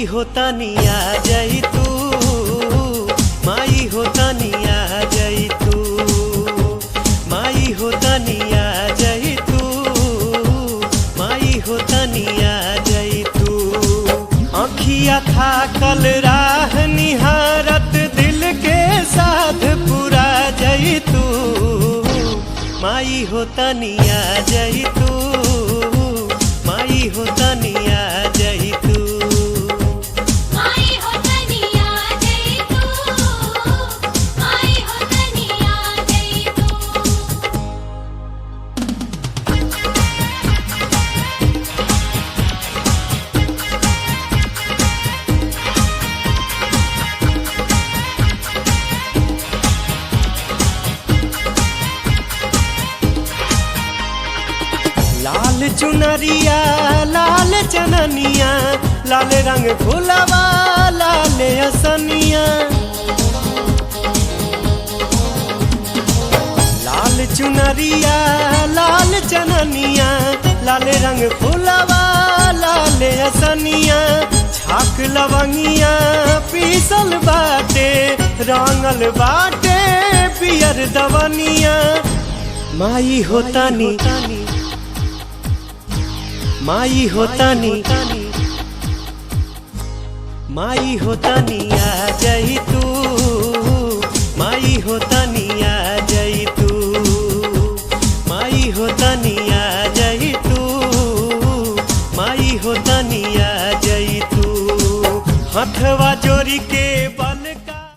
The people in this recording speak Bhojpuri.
माई होता निया जई तू, माई होता निया जई तू, माई होता निया जई तू, माई होता निया जई तू। आँखिया था कल राह निहारत दिल के साथ पूरा जई तू, माई होता निया जई तू, माई होता निया जई तू। लाल चुनरिया लाल चननिया, लाल रंग फुलवा लाल असनिया। लाल चुनरिया लाल चननिया, लाल रंग फुलवा लाल असनिया। छाक लवंगिया पीसल बाटे, रंगल बाटे पियर दवनिया। माई होता नी, माई होता नी, माई होता निया जई तू, माई होता निया जई तू, माई होता निया जई तू, माई होता निया जई तू। हथवा जोड़ी के